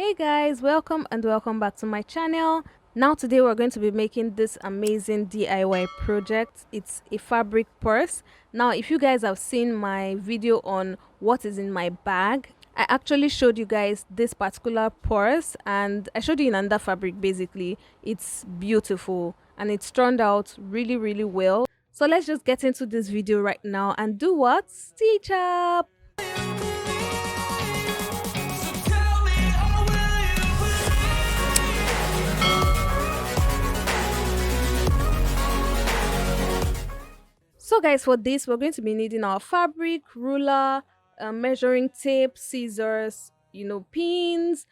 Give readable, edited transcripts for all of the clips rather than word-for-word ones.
Hey guys, welcome and welcome back to my channel. Now today we're going to be making this amazing DIY project. It's a fabric purse. Now if you guys have seen my video on what is in my bag, I actually showed you guys this particular purse and I showed you in another fabric. Basically it's beautiful and it's turned out really well. So let's just get into this video right now and do what? Stitch up. So guys, for this we're going to be needing our fabric, ruler, measuring tape, scissors, pins,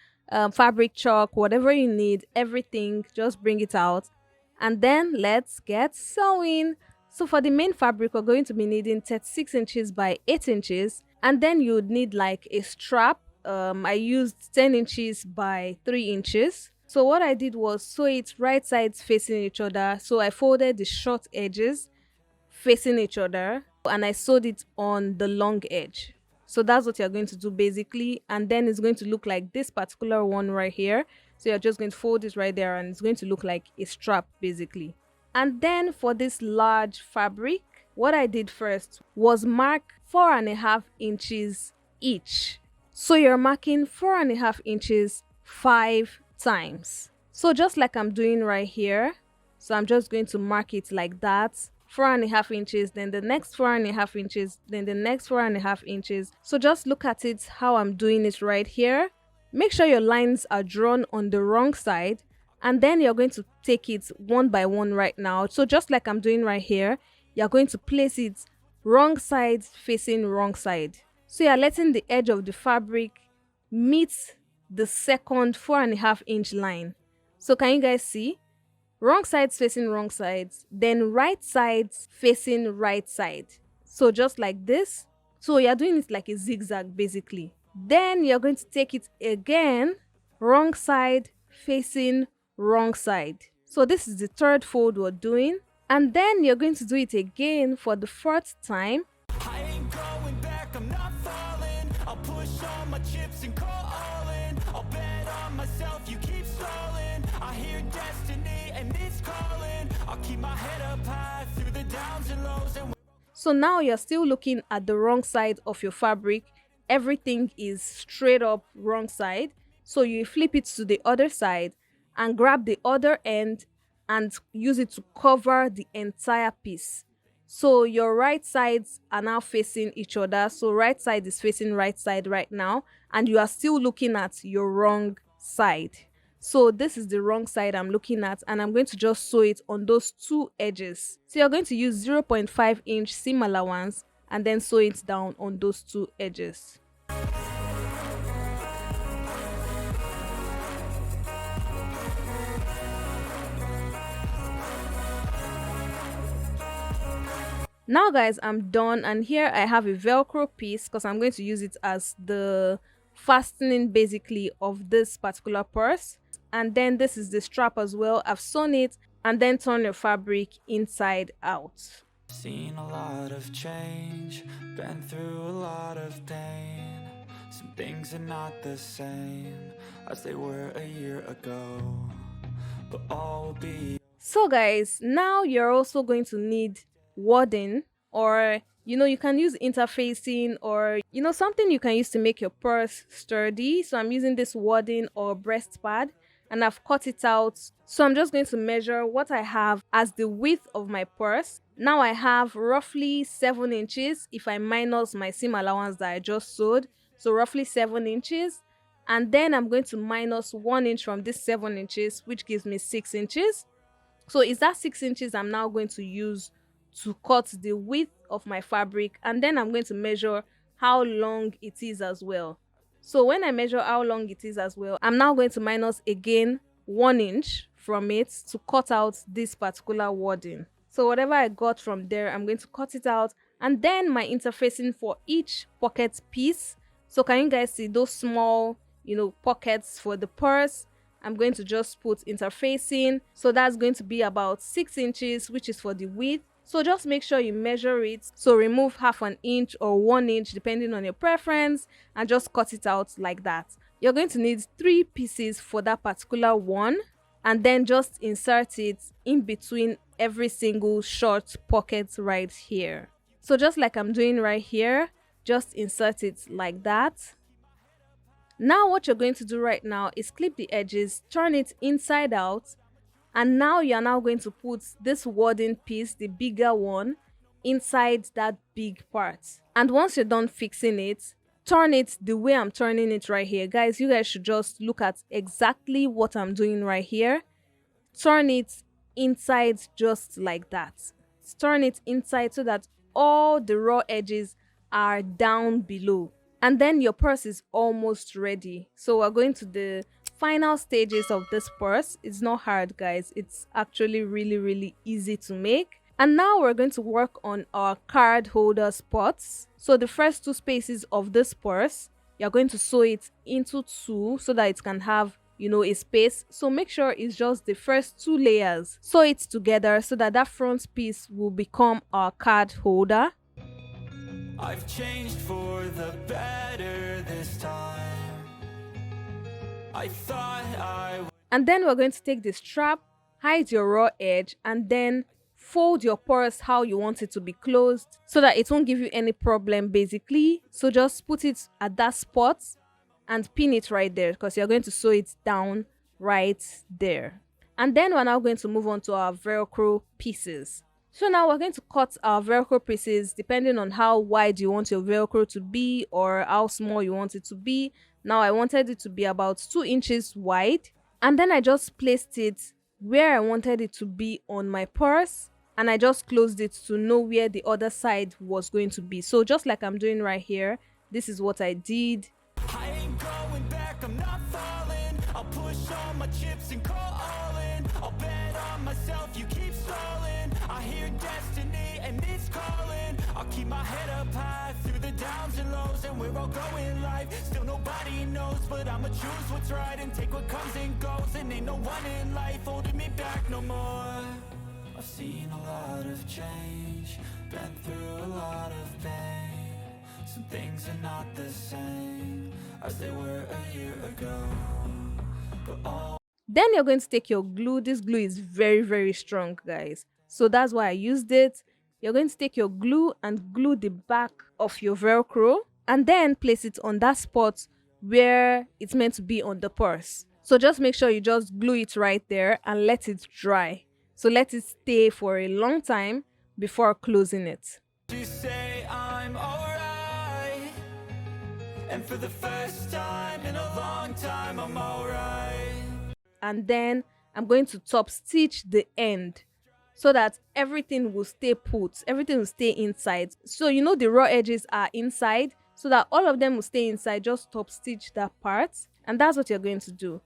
fabric chalk, whatever you need, everything, just bring it out and then let's get sewing. So for the main fabric we're going to be needing 36 inches by 8 inches, and then you would need like a strap. I used 10 inches by 3 inches. So what I did was sew it right sides facing each other. So I folded the short edges facing each other and I sewed it on the long edge. So that's what you're going to do basically, and then it's going to look like this particular one right here. So you're just going to fold it right there and it's going to look like a strap basically. And then for this large fabric, what I did first was mark 4.5 inches each. So you're marking 4.5 inches 5 times. So just like I'm doing right here, so I'm just going to mark it like that. 4.5 inches, then the next 4.5 inches, then the next 4.5 inches. So just look at it how I'm doing it right here. Make sure your lines are drawn on the wrong side, and then you're going to take it one by one right now. So just like I'm doing right here, you're going to place it wrong side facing wrong side. So you're letting the edge of the fabric meet the second 4.5 inch line. So can you guys see? Wrong sides facing wrong sides, then right sides facing right side. So just like this. So you're doing it like a zigzag basically. Then you're going to take it again, wrong side facing wrong side. So this is the third fold we're doing, and then you're going to do it again for the fourth time. I ain't going back, I'm not falling. I'll push all my chips and call all in. I'll bet on myself, you keep stalling. I hear destiny and it's calling. I'll keep my head up high through the downs and lows and... So now you're still looking at the wrong side of your fabric. Everything is straight up wrong side. So you flip it to the other side and grab the other end and use it to cover the entire piece. So your right sides are now facing each other. So right side is facing right side right now, and you are still looking at your wrong side. So this is the wrong side I'm looking at, and I'm going to just sew it on those two edges. So you're going to use 0.5 inch seam allowance and then sew it down on those two edges. Now guys, I'm done, and here I have a velcro piece because I'm going to use it as the fastening basically of this particular purse. And then this is the strap as well. I've sewn it, and then turn your fabric inside out. Seen a lot of change, been through a lot of pain. Some things are not the same as they were a year ago, but all will be... So guys, now you're also going to need wadding, or you can use interfacing, or something you can use to make your purse sturdy. So I'm using this wadding or breast pad, and I've cut it out. So I'm just going to measure what I have as the width of my purse. Now I have roughly 7 inches if I minus my seam allowance that I just sewed, so roughly 7 inches. And then I'm going to minus 1 inch from this 7 inches, which gives me 6 inches. So is that 6 inches I'm now going to use to cut the width of my fabric, and then I'm going to measure how long it is as well. So when I measure how long it is as well, I'm now going to minus again 1 inch from it to cut out this particular wadding. So whatever I got from there, I'm going to cut it out, and then my interfacing for each pocket piece. So can you guys see those small pockets for the purse? I'm going to just put interfacing, so that's going to be about 6 inches, which is for the width. So just make sure you measure it. So remove 0.5 inch or 1 inch depending on your preference, and just cut it out like that. You're going to need 3 pieces for that particular one, and then just insert it in between every single short pocket right here. So just like I'm doing right here, just insert it like that. Now what you're going to do right now is clip the edges, turn it inside out, and now you're now going to put this wooden piece, the bigger one, inside that big part. And once you're done fixing it, turn it the way I'm turning it right here. Guys, you guys should just look at exactly what I'm doing right here. Turn it inside just like that. Turn it inside so that all the raw edges are down below. And then your purse is almost ready. So we're going to the final stages of this purse. It's not hard, guys. It's actually really easy to make. And now we're going to work on our card holder spots. So the first 2 spaces of this purse, you're going to sew it into 2 so that it can have, you know, a space. So make sure it's just the first 2 layers. Sew it together so that that front piece will become our card holder. I've changed for the better this time. I thought And then we're going to take the strap, hide your raw edge, and then fold your purse how you want it to be closed so that it won't give you any problem basically. So just put it at that spot and pin it right there because you're going to sew it down right there. And then we're now going to move on to our Velcro pieces. So now we're going to cut our Velcro pieces depending on how wide you want your Velcro to be or how small you want it to be. Now I wanted it to be about 2 inches wide, and then I just placed it where I wanted it to be on my purse, and I just closed it to know where the other side was going to be. So just like I'm doing right here, this is what I did. I ain't going back, I'm not falling. I'll push all my chips and call all in. I'll bet on myself, you keep stalling. I hear destiny and it's calling. I'll keep my head up high through the downs and lows, and we're all going live. Still nobody knows, but I'ma choose what's right and take what comes and goes. And ain't no one in life holding me back no more. I've seen a lot of change, been through a lot of pain. Some things are not the same as they were a year ago, but all. Then you're going to take your glue. This glue is very strong, guys, so that's why I used it. You're going to take your glue and glue the back of your Velcro and then place it on that spot where it's meant to be on the purse. So just make sure you just glue it right there and let it dry. So let it stay for a long time before closing it. You say I'm alright, and for the first time in a long time I'm alright. And then I'm going to top stitch the end so that everything will stay put, everything will stay inside. So you know the raw edges are inside, so that all of them will stay inside. Just top stitch that part, and that's what you're going to do.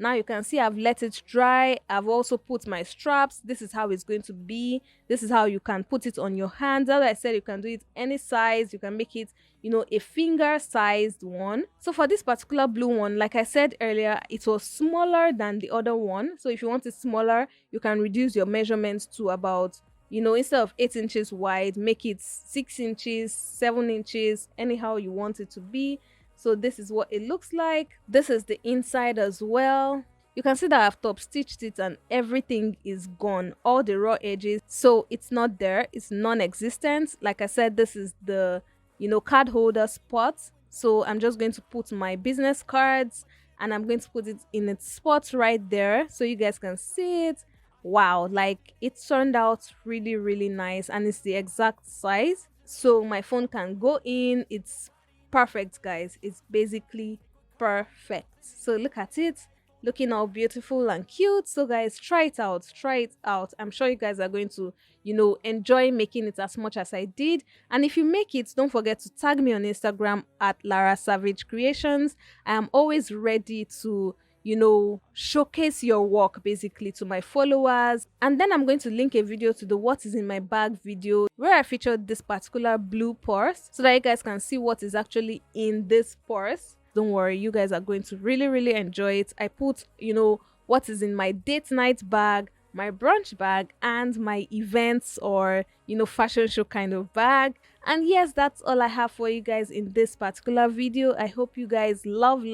Now you can see I've let it dry. I've also put my straps. This is how it's going to be. This is how you can put it on your hands. As I said, you can do it any size. You can make it, you know, a finger sized one. So for this particular blue one, like I said earlier, it was smaller than the other one. So if you want it smaller, you can reduce your measurements to about, you know, instead of 8 inches wide, make it 6 inches, 7 inches, anyhow you want it to be. So this is what it looks like. This is the inside as well. You can see that I've top stitched it and everything is gone, all the raw edges. So it's not there, it's non-existent. Like I said, this is the, you know, card holder spot. So I'm just going to put my business cards and I'm going to put it in its spot right there so you guys can see it. Wow, like it turned out really nice, and it's the exact size. So my phone can go in. It's perfect, guys. It's basically perfect. So look at it, looking all beautiful and cute. So guys, try it out, I'm sure you guys are going to, you know, enjoy making it as much as I did. And if you make it, don't forget to tag me on Instagram at Lara Savage Creations. I am always ready to, you know, showcase your work basically to my followers. And then I'm going to link a video to the what is in my bag video where I featured this particular blue purse so that you guys can see what is actually in this purse. Don't worry, you guys are going to really enjoy it. I put, you know, what is in my date night bag, my brunch bag, and my events or fashion show kind of bag. And yes, that's all I have for you guys in this particular video. I hope you guys loved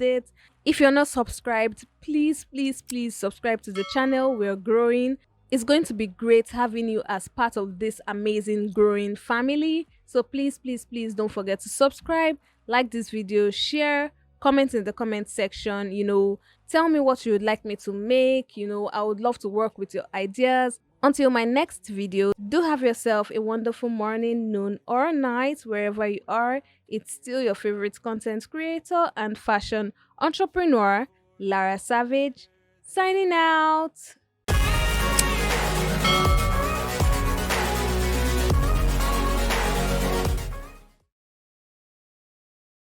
it. If you're not subscribed, please subscribe to the channel. We're growing. It's going to be great having you as part of this amazing growing family. So please don't forget to subscribe, like this video, share, comment in the comment section. Tell me what you would like me to make. I would love to work with your ideas. Until my next video, do have yourself a wonderful morning, noon, or night, wherever you are. It's still your favorite content creator and fashion entrepreneur, Lara Savage, signing out.